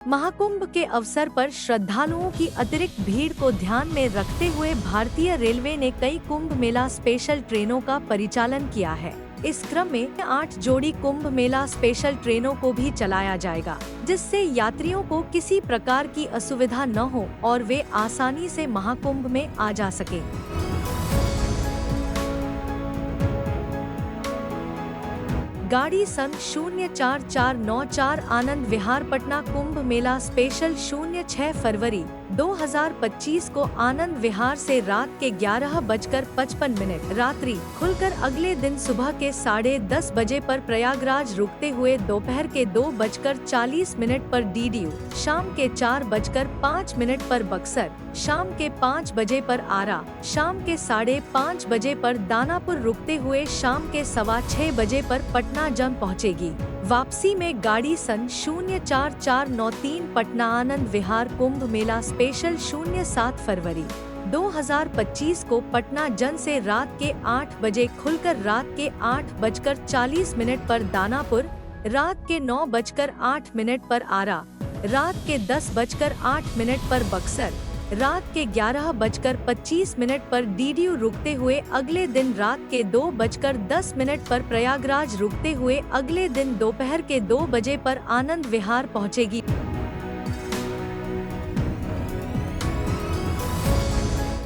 महाकुंभ के अवसर पर श्रद्धालुओं की अतिरिक्त भीड़ को ध्यान में रखते हुए भारतीय रेलवे ने कई कुंभ मेला स्पेशल ट्रेनों का परिचालन किया है। इस क्रम में 8 जोड़ी कुंभ मेला स्पेशल ट्रेनों को भी चलाया जाएगा, जिससे यात्रियों को किसी प्रकार की असुविधा न हो और वे आसानी से महाकुंभ में आ जा सकें। गाड़ी सन 04494 आनंद विहार पटना कुंभ मेला स्पेशल 06 फरवरी 2025 को आनंद विहार से रात के 11:55 रात्रि खुलकर अगले दिन सुबह के 10:30 बजे पर प्रयागराज रुकते हुए दोपहर के 2:40 पर डीडीयू, शाम के 4:05 पर बक्सर, शाम के 5 बजे पर आरा, शाम के 5:30 बजे पर दानापुर रुकते हुए शाम के 6:15 बजे पर पटना जम पहुंचेगी। वापसी में गाड़ी सन 04493 पटना आनंद विहार कुंभ मेला स्पेशल 07 फरवरी 2025 को पटना जन से रात के 8 बजे खुलकर रात के 8:40 पर दानापुर, रात के 9:08 पर आरा, रात के 10:08 पर बक्सर, रात के 11:25 पर डीडीयू रुकते हुए अगले दिन रात के 2:10 पर प्रयागराज रुकते हुए अगले दिन दोपहर के 2 बजे पर आनंद विहार पहुंचेगी।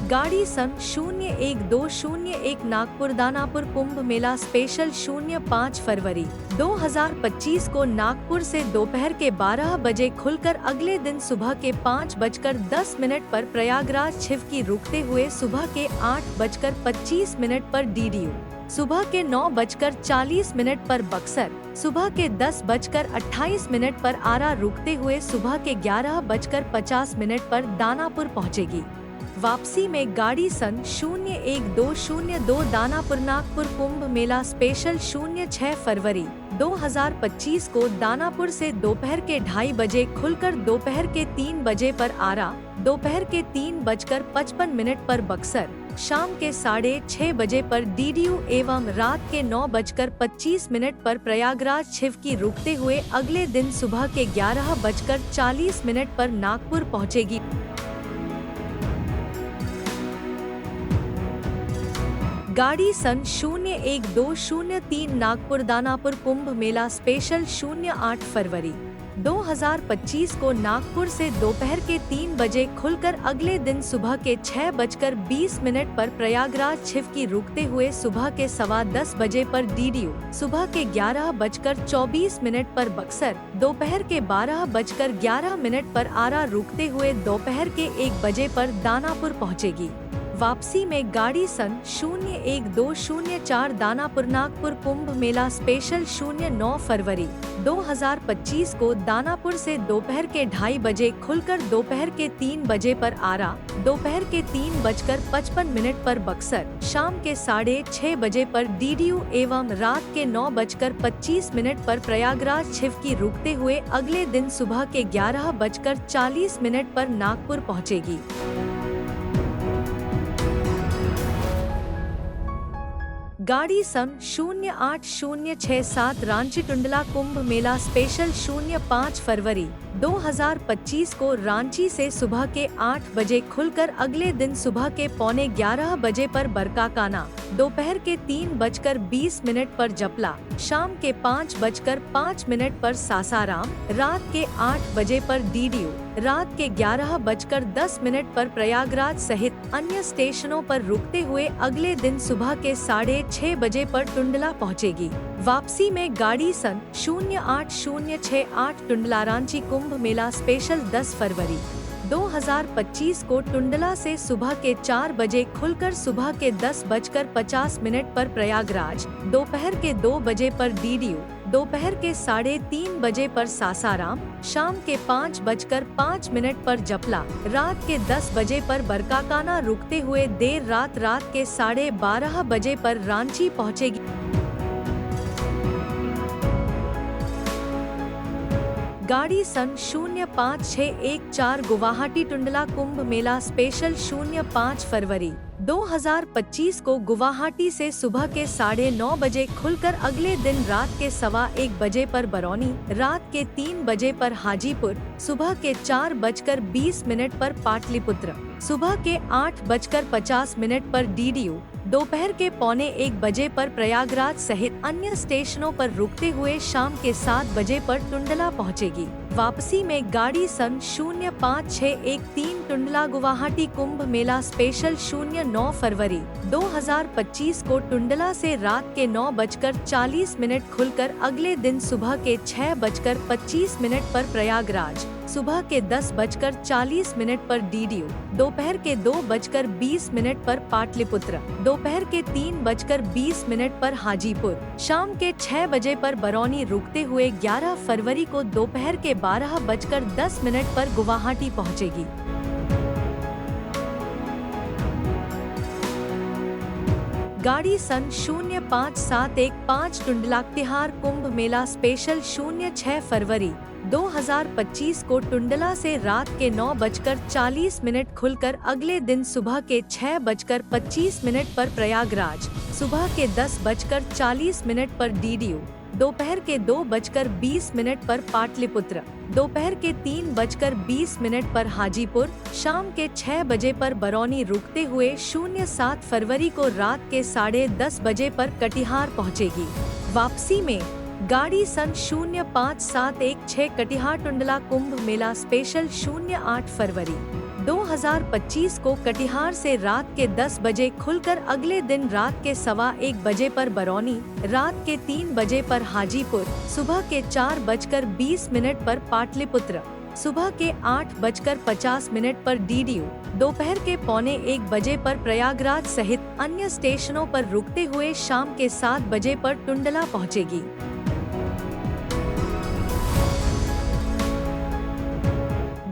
गाड़ी सन 01201 नागपुर दानापुर कुंभ मेला स्पेशल 05 फरवरी 2025 को नागपुर से दोपहर के 12 बजे खुलकर अगले दिन सुबह के 5:10 पर प्रयागराज छिवकी रुकते हुए सुबह के 8:25 पर डीडीयू, सुबह के 9:40 पर बक्सर, सुबह के 10:28 पर आरा रुकते हुए सुबह के 11:50 पर दानापुर पहुंचेगी। वापसी में गाड़ी सन 01202 दानापुर नागपुर कुंभ मेला स्पेशल 06 फरवरी 2025 को दानापुर से दोपहर के 2:30 बजे खुलकर दोपहर के 3 बजे पर आरा, दोपहर के 3:55 पर बक्सर, शाम के 6:30 बजे पर डीडीयू एवं रात के 9:25 पर प्रयागराज छिवकी रुकते हुए अगले दिन सुबह के 11:40 पर नागपुर पहुंचेगी। गाड़ी सन 01203 नागपुर दानापुर कुंभ मेला स्पेशल 08 फरवरी 2025 को नागपुर से दोपहर के 3 बजे खुलकर अगले दिन सुबह के 6:20 पर प्रयागराज छिवकी रुकते हुए सुबह के 10:15 बजे पर डीडीयू, सुबह के 11:24 पर बक्सर, दोपहर के 12:11 पर आरा रुकते हुए दोपहर के 1 बजे पर दानापुर पहुंचेगी। वापसी में गाड़ी सन 01204 दानापुर नागपुर कुंभ मेला स्पेशल 09 फरवरी 2025 को दानापुर से दोपहर के 2:30 बजे खुलकर दोपहर के 3 बजे पर आरा, दोपहर के 3:55 पर बक्सर, शाम के 6:30 बजे पर डीडीयू एवं रात के 9:25 पर प्रयागराज छिवकी रुकते हुए अगले दिन सुबह के 11:40 पर नागपुर पहुंचेगी। गाड़ी सन 08067 रांची टुंडला कुंभ मेला स्पेशल 05 फरवरी 2025 को रांची से सुबह के 8 बजे खुलकर अगले दिन सुबह के 11:45 बजे पर बरकाकाना, दोपहर के 3:20 पर जपला, शाम के 5:05 पर सासाराम, रात के 8 बजे पर डीडीयू, रात के 11:10 पर प्रयागराज सहित अन्य स्टेशनों पर रुकते हुए अगले दिन सुबह के 6:30 बजे पर टुंडला पहुंचेगी। वापसी में गाड़ी सन 08068 टुंडला रांची कुंभ मेला स्पेशल 10 फरवरी 2025 को टुंडला से सुबह के 4 बजे खुलकर सुबह के 10:50 पर प्रयागराज, दोपहर के 2 बजे पर डीडीयू, दोपहर के 3:30 बजे पर सासाराम, शाम के 5:05 पर जपला, रात के 10 बजे पर बरकाकाना रुकते हुए देर रात के 12:30 बजे पर रांची पहुंचेगी। गाड़ी सन 05614 गुवाहाटी टुंडला कुंभ मेला स्पेशल 05 फरवरी 2025 को गुवाहाटी से सुबह के 9:30 बजे खुलकर अगले दिन रात के 1:15 बजे पर बरौनी, रात के 3 बजे पर हाजीपुर, सुबह के 4:20 पर पाटलिपुत्र, सुबह के 8:50 पर डीडीयू, दोपहर के 12:45 बजे पर प्रयागराज सहित अन्य स्टेशनों पर रुकते हुए शाम के 7 बजे पर टुंडला पहुंचेगी। वापसी में गाड़ी सन 05613 टुंडला गुवाहाटी कुंभ मेला स्पेशल 09 फरवरी 2025 को टुंडला से रात के 9:40 खुलकर अगले दिन सुबह के 6:25 पर प्रयागराज, सुबह के 10:40 पर डीडीयू, दोपहर के 2:20 पर पाटलिपुत्र, दोपहर के 3:20 पर हाजीपुर, शाम के 6 बजे पर बरौनी रुकते हुए 11 फरवरी को दोपहर के 12:10 पर गुवाहाटी पहुंचेगी। गाड़ी सन 05715 टुंडला तिहार कुंभ मेला स्पेशल 06 फरवरी 2025 को टुंडला से रात के 9:40 खुलकर अगले दिन सुबह के 6:25 पर प्रयागराज, सुबह के 10:40 पर डीडीयू, दोपहर के 2:20 पर पाटलिपुत्र, दोपहर के 3:20 पर हाजीपुर, शाम के 6 बजे पर बरौनी रुकते हुए 07 फरवरी को रात के 10:30 बजे पर कटिहार पहुंचेगी। वापसी में गाड़ी सन 05716 कटिहार टुंडला कुंभ मेला स्पेशल 08 फरवरी 2025 को कटिहार से रात के 10 बजे खुलकर अगले दिन रात के 1:15 बजे पर बरौनी, रात के 3 बजे पर हाजीपुर, सुबह के 4:20 पर पाटलिपुत्र, सुबह के 8:50 पर डीडीयू, दोपहर के 12:45 बजे पर प्रयागराज सहित अन्य स्टेशनों पर रुकते हुए शाम के 7 बजे पर टुंडला पहुंचेगी।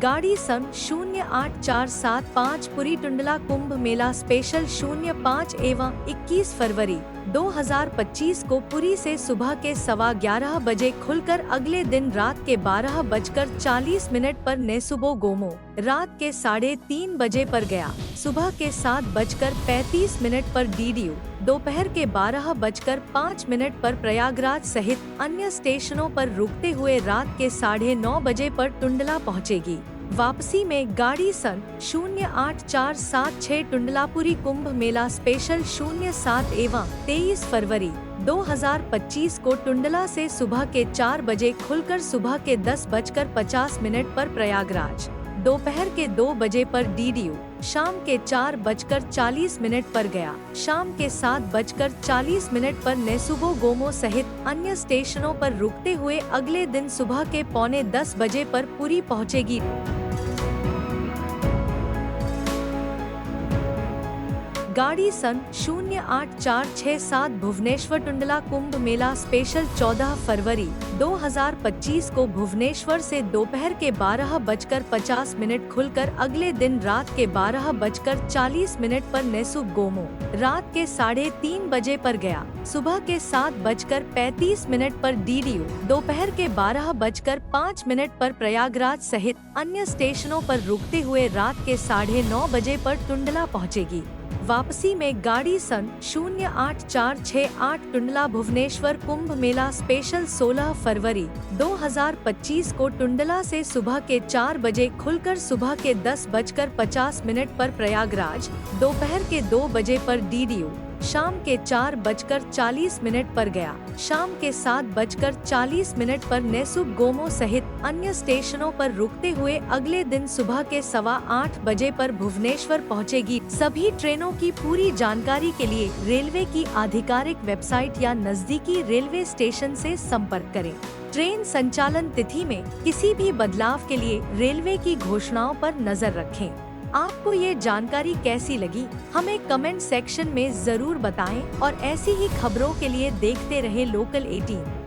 गाड़ी सन 08475 पुरी टुंडला कुंभ मेला स्पेशल 05-21 फरवरी 2025 को पुरी से सुबह के 11:15 बजे खुलकर अगले दिन रात के 12:40 पर नेसुबो गोमो, रात के 3:30 बजे पर गया, सुबह के 7:35 पर डीडीयू, दोपहर के 12:05 पर प्रयागराज सहित अन्य स्टेशनों पर रुकते हुए रात के 9:30 बजे पर टुंडला पहुंचेगी। वापसी में गाड़ी सन 08476 टुंडलापुरी कुंभ मेला स्पेशल 07-23 फरवरी 2025 को टुंडला से सुबह के 4 बजे खुलकर सुबह के 10:50 पर प्रयागराज, दोपहर के 2 बजे पर डीडीयू, शाम के 4:40 पर गया, शाम के 7:40 पर नेसुबो गोमो सहित अन्य स्टेशनों पर रुकते हुए अगले दिन सुबह के 9:45 बजे पर पुरी पहुंचेगी। गाड़ी सन 08467 भुवनेश्वर टुंडला कुंभ मेला स्पेशल 14 फरवरी 2025 को भुवनेश्वर से दोपहर के 12:50 खुलकर अगले दिन रात के 12:40 पर नेसुब गोमो, रात के 3:30 बजे पर गया, सुबह के 7:35 पर डीडीयू, दोपहर के 12:05 पर प्रयागराज सहित अन्य स्टेशनों पर रुकते हुए रात के 9:30 बजे पर टुंडला पहुंचेगी। वापसी में गाड़ी सन 08468 टुंडला भुवनेश्वर कुंभ मेला स्पेशल 16 फरवरी 2025 को टुंडला से सुबह के 4 बजे खुलकर सुबह के 10:50 पर प्रयागराज, दोपहर के 2 बजे पर डीडीयू, शाम के 4:40 पर गया, शाम के 7:40 पर नेसुब गोमो सहित अन्य स्टेशनों पर रुकते हुए अगले दिन सुबह के 8:15 बजे पर भुवनेश्वर पहुंचेगी। सभी ट्रेनों की पूरी जानकारी के लिए रेलवे की आधिकारिक वेबसाइट या नजदीकी रेलवे स्टेशन से संपर्क करें। ट्रेन संचालन तिथि में किसी भी बदलाव के लिए रेलवे की घोषणाओं पर नजर रखें। आपको ये जानकारी कैसी लगी, हमें कमेंट सेक्शन में जरूर बताएं और ऐसी ही खबरों के लिए देखते रहें लोकल 18।